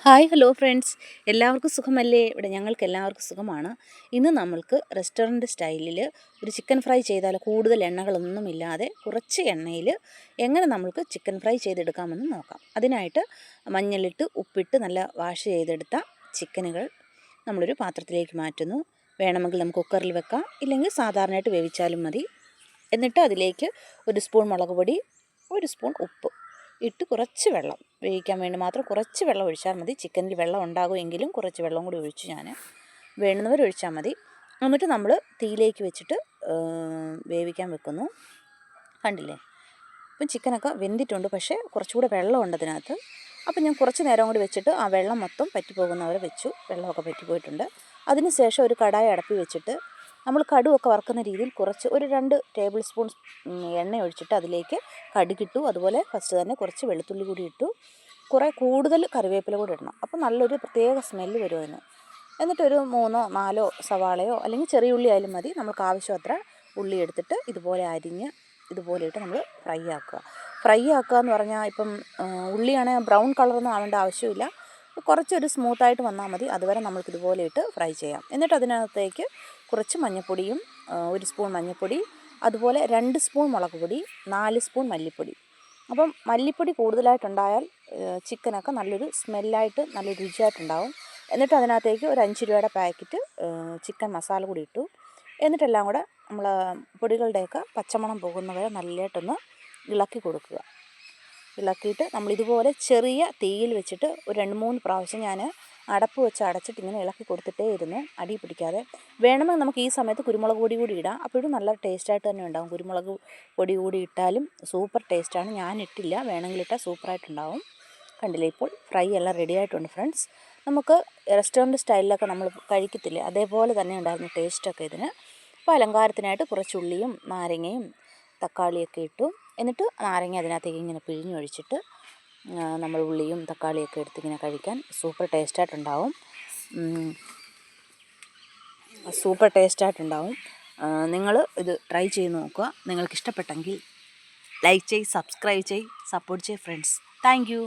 Hi hello friends, എല്ലാവർക്കും സുഖമല്ലേ? ഇവിടെ ഞങ്ങൾക്ക് എല്ലാവർക്കും സുഖമാണ്. ഇന്ന് നമ്മൾക്ക് റെസ്റ്റോറൻറ്റ് സ്റ്റൈലിൽ ഒരു ചിക്കൻ ഫ്രൈ ചെയ്താൽ കൂടുതൽ എണ്ണകളൊന്നുമില്ലാതെ കുറച്ച് എണ്ണയിൽ എങ്ങനെ നമ്മൾക്ക് ചിക്കൻ ഫ്രൈ ചെയ്തെടുക്കാമെന്ന് നോക്കാം. അതിനായിട്ട് മഞ്ഞളിട്ട് ഉപ്പിട്ട് നല്ല വാഷ് ചെയ്തെടുത്ത ചിക്കനുകൾ നമ്മളൊരു പാത്രത്തിലേക്ക് മാറ്റുന്നു. വേണമെങ്കിൽ നമുക്ക് കുക്കറിൽ വെക്കാം, ഇല്ലെങ്കിൽ സാധാരണയായിട്ട് വേവിച്ചാലും മതി. എന്നിട്ട് അതിലേക്ക് ഒരു സ്പൂൺ മുളക് പൊടി, ഒരു സ്പൂൺ ഉപ്പ് ഇട്ട് കുറച്ച് വെള്ളം, വേവിക്കാൻ വേണ്ടി മാത്രം കുറച്ച് വെള്ളം ഒഴിച്ചാൽ മതി. ചിക്കനിൽ വെള്ളം ഉണ്ടാകുമെങ്കിലും കുറച്ച് വെള്ളം കൂടി ഒഴിച്ച് ഞാൻ വേണ്ടുന്നവരൊഴിച്ചാൽ മതി. എന്നിട്ട് നമ്മൾ തീയിലേക്ക് വെച്ചിട്ട് വേവിക്കാൻ വെക്കുന്നു. കണ്ടില്ലേ? ഇപ്പം ചിക്കനൊക്കെ വെന്തിട്ടുണ്ട്, പക്ഷേ കുറച്ചുകൂടെ വെള്ളമുണ്ട് അതിനകത്ത്. അപ്പം ഞാൻ കുറച്ച് നേരം കൂടി വെച്ചിട്ട് ആ വെള്ളം മൊത്തം പറ്റിപ്പോകുന്നവരെ വെച്ചു. വെള്ളമൊക്കെ പറ്റിപ്പോയിട്ടുണ്ട്. അതിന് ശേഷം ഒരു കടായി അടപ്പി വെച്ചിട്ട് നമ്മൾ കടുവൊക്കെ വറുക്കുന്ന രീതിയിൽ കുറച്ച് ഒരു 2 ടേബിൾ സ്പൂൺ എണ്ണ ഒഴിച്ചിട്ട് അതിലേക്ക് കടുകിട്ടു. അതുപോലെ ഫസ്റ്റ് തന്നെ കുറച്ച് വെളുത്തുള്ളി കൂടി ഇട്ടു. കുറേ കൂടുതൽ കറിവേപ്പില കൂടി ഇടണം. അപ്പോൾ നല്ലൊരു പ്രത്യേക സ്മെല്ല് വരും അതിന്. എന്നിട്ടൊരു 3 4 സവാളയോ അല്ലെങ്കിൽ ചെറിയ ഉള്ളി ആയാലും മതി. നമുക്ക് ആവശ്യമത്ര ഉള്ളി എടുത്തിട്ട് ഇതുപോലെ അരിഞ്ഞ് ഇതുപോലെ ഇട്ട് നമ്മൾ ഫ്രൈ ആക്കുക. ഫ്രൈ ആക്കുക എന്ന് പറഞ്ഞാൽ ഇപ്പം ഉള്ളിയാണെങ്കിൽ ബ്രൗൺ കളറൊന്നും ആവേണ്ട ആവശ്യമില്ല. കുറച്ചൊരു സ്മൂത്തായിട്ട് വന്നാൽ മതി. അതുവരെ നമ്മൾക്ക് ഇതുപോലെ ഇട്ട് ഫ്രൈ ചെയ്യാം. എന്നിട്ട് അതിനകത്തേക്ക് കുറച്ച് മഞ്ഞൾപ്പൊടിയും, 1 സ്പൂൺ മഞ്ഞൾപ്പൊടി, അതുപോലെ 2 സ്പൂൺ മുളക് പൊടി, 4 സ്പൂൺ മല്ലിപ്പൊടി. അപ്പം മല്ലിപ്പൊടി കൂടുതലായിട്ടുണ്ടായാൽ ചിക്കനൊക്കെ നല്ലൊരു സ്മെല്ലായിട്ട് നല്ല രുചിയായിട്ടുണ്ടാവും. എന്നിട്ട് അതിനകത്തേക്ക് ഒരു 5 രൂപയുടെ പാക്കറ്റ് ചിക്കൻ മസാല കൂടി ഇട്ടു. എന്നിട്ടെല്ലാം കൂടെ നമ്മൾ പൊടികളുടെയൊക്കെ പച്ചമണം പോകുന്നവരെ നല്ലതായിട്ടൊന്ന് ഇളക്കി കൊടുക്കുക. ഇളക്കിയിട്ട് നമ്മളിതുപോലെ ചെറിയ തീയിൽ വെച്ചിട്ട് ഒരു 2-3 പ്രാവശ്യം ഞാൻ അടപ്പ് വെച്ച് അടച്ചിട്ട് ഇങ്ങനെ ഇളക്കി കൊടുത്തിട്ടേ ഇരുന്നു, അടി പിടിക്കാതെ. വേണമെങ്കിൽ നമുക്ക് ഈ സമയത്ത് കുരുമുളക് പൊടി കൂടി ഇടാം. അപ്പോഴും നല്ല ടേസ്റ്റായിട്ട് തന്നെ ഉണ്ടാകും. കുരുമുളക് പൊടി കൂടി ഇട്ടാലും സൂപ്പർ ടേസ്റ്റാണ്. ഞാൻ ഇട്ടില്ല, വേണമെങ്കിൽ ഇട്ടാൽ സൂപ്പറായിട്ടുണ്ടാവും. കണ്ടില്ലേ? ഇപ്പോൾ ഫ്രൈ എല്ലാം റെഡി ആയിട്ടുണ്ട് ഫ്രണ്ട്സ്. നമുക്ക് റെസ്റ്റോറൻറ്റ് സ്റ്റൈലിലൊക്കെ നമ്മൾ കഴിക്കത്തില്ലേ, അതേപോലെ തന്നെ ഉണ്ടായിരുന്നു ടേസ്റ്റൊക്കെ ഇതിന്. അപ്പോൾ അലങ്കാരത്തിനായിട്ട് കുറച്ച് ഉള്ളിയും നാരങ്ങയും തക്കാളിയൊക്കെ ഇട്ടു. എന്നിട്ട് നാരങ്ങ അതിനകത്തേക്ക് ഇങ്ങനെ പിഴിഞ്ഞൊഴിച്ചിട്ട് നമ്മൾ ഉള്ളിയും തക്കാളിയൊക്കെ എടുത്ത് ഇങ്ങനെ കഴിക്കാൻ സൂപ്പർ ടേസ്റ്റായിട്ടുണ്ടാവും. നിങ്ങൾ ഇത് ട്രൈ ചെയ്ത് നോക്കുക. നിങ്ങൾക്ക് ഇഷ്ടപ്പെട്ടെങ്കിൽ ലൈക്ക് ചെയ്യ്, സബ്സ്ക്രൈബ് ചെയ്യ്, സപ്പോർട്ട് ചെയ്യ് ഫ്രണ്ട്സ്. Thank you.